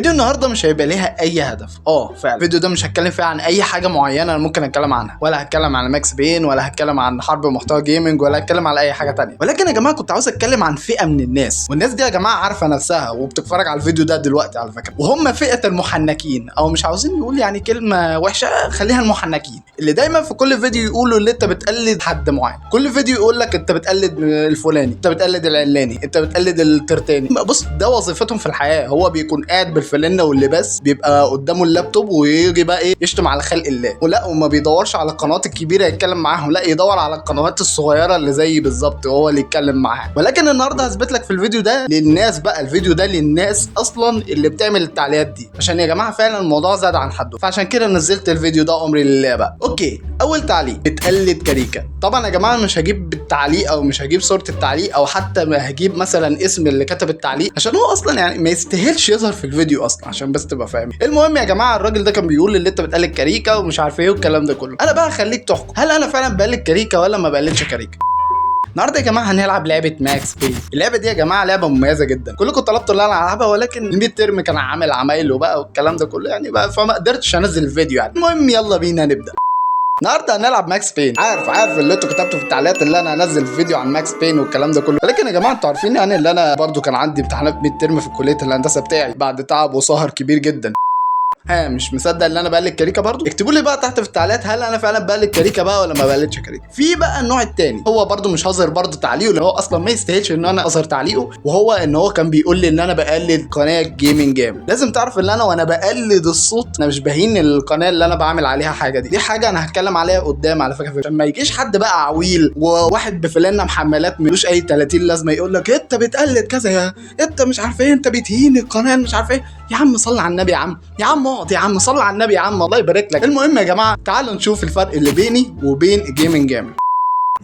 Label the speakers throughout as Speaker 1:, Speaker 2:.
Speaker 1: فيديو النهارده مش هيبقى ليها اي هدف. فعلا الفيديو ده مش هتكلم فيه عن اي حاجه معينه انا ممكن اتكلم عنها، ولا هتكلم عن ماكس بين، ولا هتكلم عن حرب محتوى جيمنج، ولا هتكلم على اي حاجه تانية. ولكن يا جماعه كنت عاوز اتكلم عن فئه من الناس، والناس دي يا جماعه عارفه نفسها وبتتفرج على الفيديو ده دلوقتي على فكره، وهم فئه المحنكين، او مش عاوزين نقول يعني كلمه وحشه، خليها المحنكين، اللي دايما في كل فيديو يقولوا اللي انت بتقلد حد معين. كل فيديو يقول لك انت بتقلد الفلاني، انت بتقلد العلاني، انت بتقلد الترتاني. بص، ده وظيفتهم في الحياه، هو بيكون قاعد بالفلنه واللباس، بيبقى قدامه اللابتوب ويجي بقى ايه يشتم على خلق الله، ولا وما بيدورش على القنوات الكبيره يتكلم معاهم، لا يدور على القنوات الصغيره اللي زي بالظبط وهو اللي يتكلم معاها. ولكن النهارده هثبت لك في الفيديو ده للناس، بقى الفيديو ده للناس اصلا اللي بتعمل التعليقات دي، عشان يا جماعه فعلا الموضوع زاد عن حده، فعشان كده نزلت الفيديو ده امري لله بقى. اوكي، اول تعليق: بتقلد كاريكا. طبعا يا جماعه مش هجيب التعليق او مش هجيب صوره التعليق او حتى هجيب مثلا اسم اللي كتب التعليق، عشان هو اصلا يعني ما يستاهلش يظهر في الفيديو اصلا، عشان بس تبقى فاهم. المهم يا جماعه الراجل ده كان بيقول اللي انت بتقلد كاريكا ومش عارف ايه والكلام ده كله. انا بقى خليك تحكم، هل انا فعلا بقلد كاريكا ولا ما بقلدش كاريكا؟ النهارده يا جماعه هنلعب لعبه ماكس بين. اللعبه دي يا جماعه لعبه مميزه جدا، كلكم طلبتوا ان انا العبها، ولكن الميد ترم كان عامل عمايله بقى والكلام ده كله يعني بقى، فما قدرتش انزل الفيديو يعني. المهم يلا بينا نبدا. النهارده هنلعب ماكس بين. عارف اللي انتوا كتبتوا في التعليقات اللي انا انزل فيديو عن ماكس بين والكلام ده كله، ولكن يا جماعه انتوا عارفين يعني اللي انا برضو كان عندي امتحانات ميد ترم في كليه الهندسه بتاعي بعد تعب وسهر كبير جدا. مش مصدق ان انا بقلد كاريكا برضو؟ اكتبوا لي بقى تحت في التعليقات هل انا فعلا بقلد كاريكا بقى ولا ما بقلدش كاريكا. في بقى النوع الثاني، هو برضو مش هظهر برضو تعليقه لان هو اصلا ما يستاهلش ان انا اظهر تعليقه، وهو ان هو كان بيقول لي ان انا بقلد قناه جيمنج جامد. لازم تعرف ان انا وانا بقلد الصوت انا مش بهين القناه اللي انا بعمل عليها حاجه، دي حاجه انا هتكلم عليها قدام على فكره، عشان ما يجيش حد بقى عويل وواحد بفلانه محملات ملوش اي 30 لازمه يقول لك انت بتقلد كذا، يا انت مش عارف ايه، انت بتهين القناه مش عارف ايه. يا عم صل على النبي، يا عم اقعد، يا عم صل على النبي، يا عم الله يبارك لك. المهم يا جماعه تعالوا نشوف الفرق اللي بيني وبين جيمنج جامد.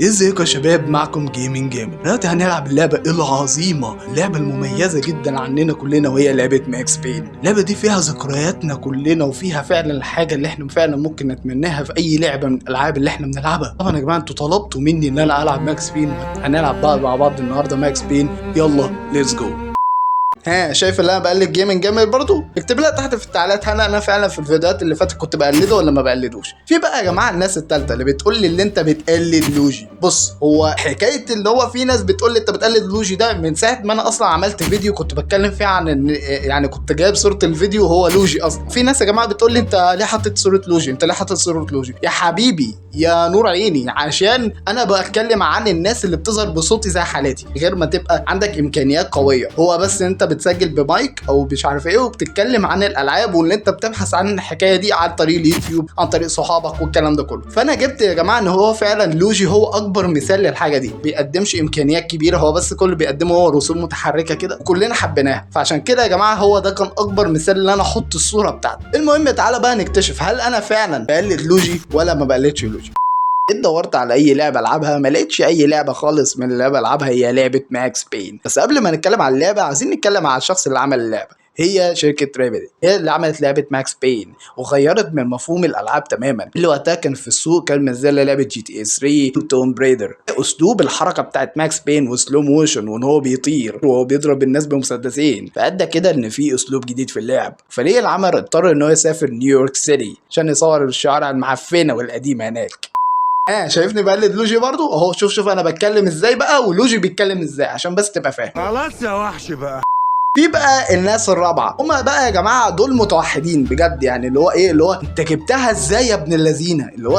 Speaker 1: ازيكم يا شباب، معكم جيمنج جامد. دلوقتي هنلعب اللعبه العظيمه، اللعبه المميزه جدا عننا كلنا، وهي لعبه ماكس بين. اللعبه دي فيها ذكرياتنا كلنا، وفيها فعلا الحاجه اللي احنا فعلا ممكن نتمناها في اي لعبه من الالعاب اللي احنا بنلعبها. طبعا يا جماعه انتوا طلبتوا مني ان انا العب ماكس بين، هنلعب بقى مع بعض النهارده ماكس بين. يلا ليتس جو. شايف اللي انا بقلد جيمنج جامد برضو؟ اكتب لي تحت في التعليقات هل انا فعلا في الفيديوهات اللي فاتت كنت بقلده ولا ما بقلدوش. في بقى يا جماعه الناس الثالثه اللي بتقول لي اللي انت بتقلد لوجي. بص، هو حكايه اللي هو في ناس بتقول لي انت بتقلد لوجي ده من ساعه ما انا اصلا عملت فيديو كنت بتكلم فيه عن ان يعني كنت جايب صوره الفيديو وهو لوجي اصلا. في ناس يا جماعه بتقول لي انت ليه حاطط صوره لوجي، انت ليه حاطط صوره لوجي. يا حبيبي يا نور عيني، عشان انا بتكلم عن الناس اللي بتظهر بصوتي زي حالاتي، غير ما تبقى عندك امكانيات قويه. هو بس انت بتسجل بمايك او مش عارف ايه وبتتكلم عن الالعاب، واللي انت بتبحث عن الحكايه دي عن طريق اليوتيوب، عن طريق صحابك والكلام ده كله. فانا جبت يا جماعه ان هو فعلا لوجي هو اكبر مثال للحاجه دي، بيقدمش امكانيات كبيره، هو بس كل اللي بيقدمه هو رسوم متحركه كده وكلنا حبيناها. فعشان كده يا جماعه هو ده كان اكبر مثال ان انا احط الصوره بتاعته. المهم تعالى بقى نكتشف هل انا فعلا بقلد لوجي ولا ما بقلدش لوجي. دورت على اي لعبه العبها ما لقيتش اي لعبه خالص من اللعبه العبها هي لعبه ماكس بين. بس قبل ما نتكلم على اللعبه عايزين نتكلم على الشخص اللي عمل اللعبه. هي شركة ريميدي، هي اللي عملت لعبة ماكس بين وغيرت من مفهوم الألعاب تماما. اللي وقتها كان في السوق كان منزل لعبة جي تي اي 3 وتوم بريدر. أسلوب الحركة بتاعت ماكس بين وسلو موشن وإن هو بيطير وهو بيضرب الناس بمسدسين، فأدى كده إن في أسلوب جديد في اللعب. فريق العمل اضطر إن هو يسافر نيويورك سيتي عشان يصور الشوارع المعفنة والقديمة هناك. شايفني بقلد لوجي برضو اهو. شوف انا بتكلم ازاي بقى ولوجي بيتكلم ازاي عشان بس تبقى فاهم.
Speaker 2: خلاص يا وحش بقى.
Speaker 1: في بقى الناس الرابعه، هما بقى يا جماعه دول متوحدين بجد، يعني اللي هو ايه، اللي هو انت جبتها ازاي يا ابن اللذينه، اللي هو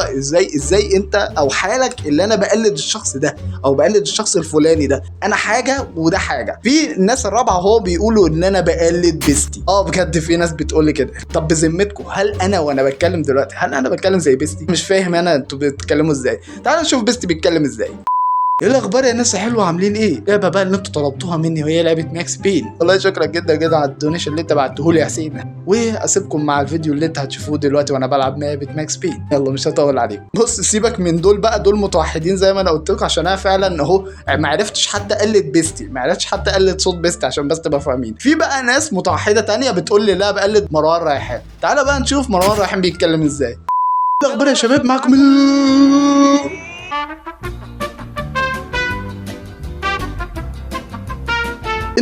Speaker 1: ازاي انت او حالك اللي انا بقلد الشخص ده او بقلد الشخص الفلاني ده، انا حاجه وده حاجه. في الناس الرابعه هو بيقولوا ان انا بقلد بيستي. بجد في ناس بتقول لي كده. طب بذمتكم هل انا وانا بتكلم دلوقتي هل انا بتكلم زي بيستي؟ مش فاهم انا انتوا بتتكلموا ازاي. تعالوا نشوف بيستي بيتكلم ازاي. ايه الاخبار يا ناس حلوه، عاملين ايه؟ لعبه بقى اللي انتوا طلبتوها مني وهي لعبه ماكس بين. والله شكرا جدا جدا على الدونيشن اللي انت بعته لي يا حسين، واسيبكم مع الفيديو اللي انت هتشوفوه دلوقتي وانا بلعب لعبه ماكس بين. يلا مش هطول عليكم. بص سيبك من دول بقى، دول متوحدين زي ما انا قلت لكم، عشان انا فعلا اهو ما عرفتش حتى اقلد بيستي، ما عرفتش حتى اقلد صوت بيستي، عشان بس تبقى فاهمين. في بقى ناس متوحده تانية بتقول لي لا بقلد مروان رايحان. تعالى بقى نشوف مروان رايحان بيتكلم ازاي. ايه الاخبار يا شباب، معاكم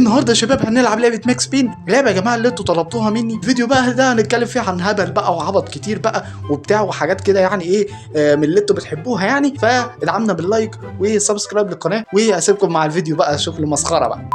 Speaker 1: النهارده يا شباب هنلعب لعبه ماكس بين، لعبه يا جماعه اللي انتوا طلبتوها مني. الفيديو بقى ده هنتكلم فيه عن هبل بقى وعبط كتير بقى وبتاع وحاجات كده يعني ايه من اللي انتوا بتحبوها يعني. فادعمنا باللايك وسبسكرايب للقناه، واسيبكم مع الفيديو بقى شغل مسخره بقى.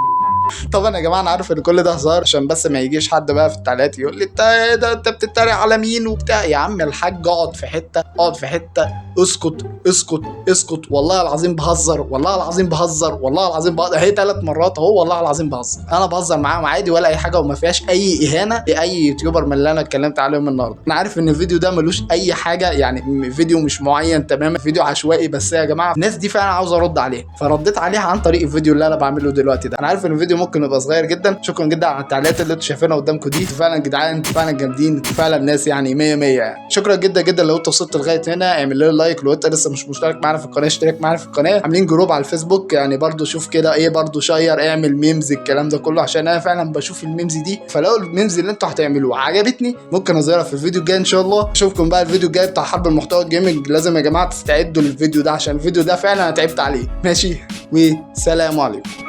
Speaker 1: طبعا يا جماعه انا عارف ان كل ده هزار عشان بس ما يجيش حد بقى في التعليقات يقول لي انت ايه ده، انت بتتريق على مين وبتاع. يا عم الحاج اقعد في حته، اقعد في حته، اسكت اسكت اسكت. والله العظيم بهزر، والله العظيم بهزر، والله العظيم بهزر. هي 3 مرات اهو والله العظيم بهزر. انا بهزر معاهم عادي ولا اي حاجه، وما فيهاش اي اهانه لاي يوتيوبر من اللي انا اتكلمت عليهم النهارده. انا عارف ان الفيديو ده ملوش اي حاجه يعني، فيديو مش معين تماما، فيديو عشوائي، بس يا جماعه الناس دي فعلا عاوز ارد عليها، فرديت عليها عن طريق الفيديو اللي انا بعمله دلوقتي ده. انا عارف ان الفيديو ممكن يبقى صغير جدا. شكرا جدا على التعليقات اللي انتوا شايفينها قدامكم دي. انتوا فعلا جدعان، انتوا فعلا جامدين، انتوا فعلا ناس يعني 100 100 يعني. شكرا جدا جدا. لو انت وصلت لغايه هنا اعمل لنا لايك، لو انت لسه مش مشترك معانا في القناه اشترك معانا في القناه. عاملين جروب على الفيسبوك يعني برضو، شوف كده ايه برضو شير، اعمل ميمز، الكلام ده كله، عشان انا فعلا بشوف الميمز دي. فلو الميمز اللي انتوا هتعملوها عجبتني ممكن اظهرها في الفيديو الجاي ان شاء الله. اشوفكم بقى الفيديو الجاي بتاع حرب المحتوى الجيمنج. لازم يا جماعه تستعدوا للفيديو ده عشان الفيديو ده فعلا انا تعبت عليه. ماشي، وسلام عليكم.